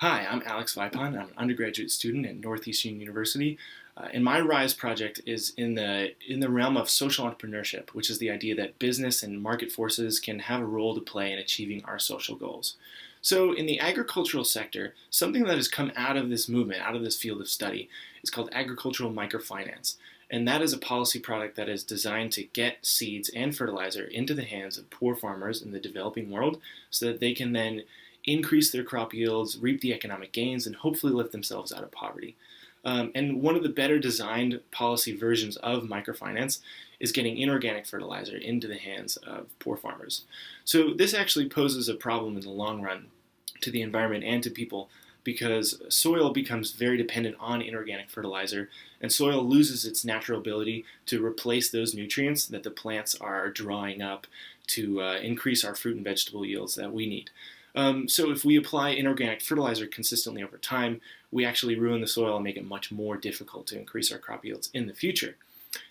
Hi, I'm Alex Vipon. I'm an undergraduate student at Northeastern University, and my RISE project is in the realm of social entrepreneurship, which is the idea that business and market forces can have a role to play in achieving our social goals. So, in the agricultural sector, something that has come out of this movement, out of this field of study, is called agricultural microfinance. And that is a policy product that is designed to get seeds and fertilizer into the hands of poor farmers in the developing world so that they can then increase their crop yields, reap the economic gains, and hopefully lift themselves out of poverty. And one of the better designed policy versions of microfinance is getting inorganic fertilizer into the hands of poor farmers. So this actually poses a problem in the long run to the environment and to people because soil becomes very dependent on inorganic fertilizer, and soil loses its natural ability to replace those nutrients that the plants are drawing up to increase our fruit and vegetable yields that we need. So if we apply inorganic fertilizer consistently over time, we actually ruin the soil and make it much more difficult to increase our crop yields in the future.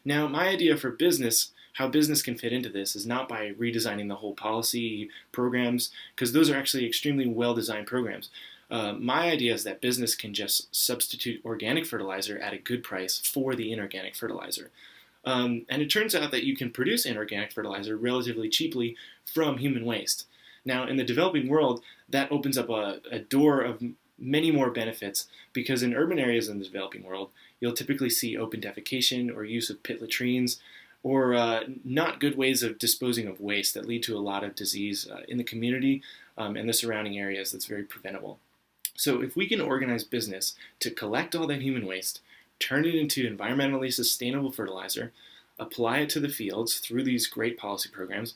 Now, my idea for business, how business can fit into this, is not by redesigning the whole policy programs, because those are actually extremely well-designed programs. My idea is that business can just substitute organic fertilizer at a good price for the inorganic fertilizer. And it turns out that you can produce inorganic fertilizer relatively cheaply from human waste. Now, in the developing world, that opens up a door of many more benefits because in urban areas in the developing world, you'll typically see open defecation or use of pit latrines or not good ways of disposing of waste that lead to a lot of disease in the community and the surrounding areas that's very preventable. So if we can organize business to collect all that human waste, turn it into environmentally sustainable fertilizer, apply it to the fields through these great policy programs,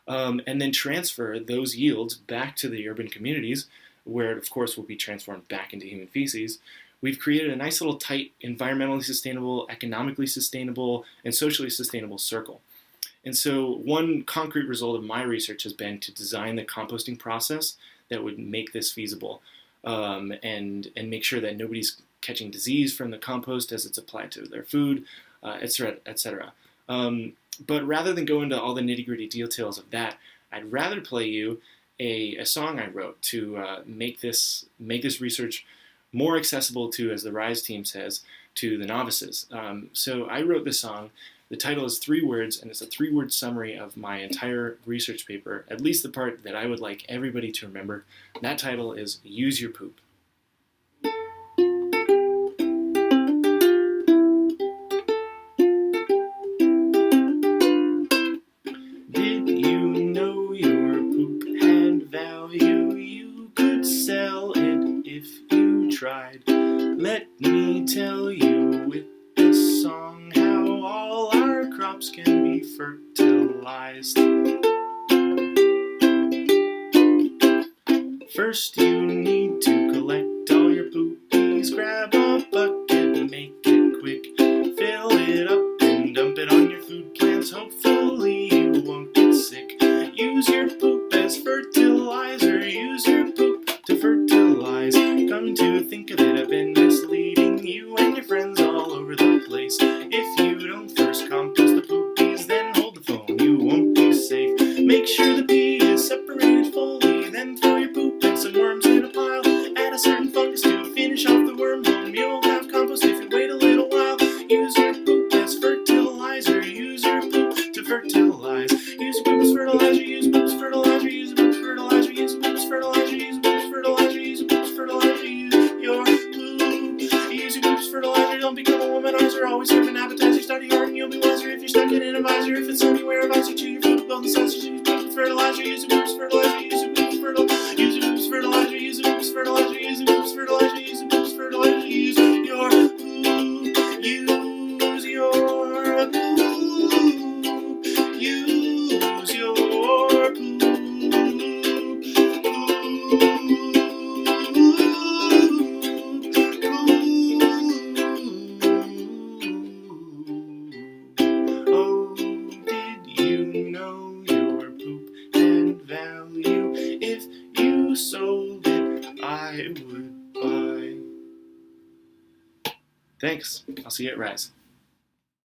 and then transfer those yields back to the urban communities, where it, of course, will be transformed back into human feces. We've created a nice little tight, environmentally sustainable, economically sustainable, and socially sustainable circle. And so one concrete result of my research has been to design the composting process that would make this feasible and make sure that nobody's catching disease from the compost as it's applied to their food, et cetera, et cetera. But rather than go into all the nitty-gritty details of that, I'd rather play you a song I wrote to make this research more accessible to, as the RISE team says, to the novices. So I wrote this song. The title is 3 words, and it's a 3-word summary of my entire research paper, at least the part that I would like everybody to remember. That title is Use Your Poop. Tried. Let me tell you with this song how all our crops can be fertilized. First you need to collect all your poopies, grab a bucket, make it quick, fill it up and dump it on your food plants, hopefully you won't get sick. Use your poop as fertilizer, use your poop to fertilize. Come to think of it, I've been misleading you and your friends all over the place. If you don't first compost the poopies, then hold the phone, you won't be safe. Make sure the pee is separated fully, then throw your poop and some worms in a pile. Add a certain fungus to finish off the worm home. You'll have compost if you wait a little while. Use your poop as fertilizer, use your poop to fertilize. Use your poop as fertilizer, use your poop as fertilizer, use your poop as fertilizer, use your poop as fertilizer, use your poop as fertilizer, use your poop as fertilizer, use your poop. Use your poop as fertilizer, don't become a womanizer. Always serve an appetizer, study hard and you'll be wiser. If you're stuck in an advisor, if it's anywhere advisor to your food, both the sides, use your poop as fertilizer, use your poop as fertilizer, use your poop as fertilizer, use your poop as fertilizer, use your poop as fertilizer, use your poop as fertilizer, use your poop as fertilizer, use your poop, use your poop, use your poop. Oh, did you know your poop had value? If you sold it, I would buy. Thanks. I'll see you at RISE.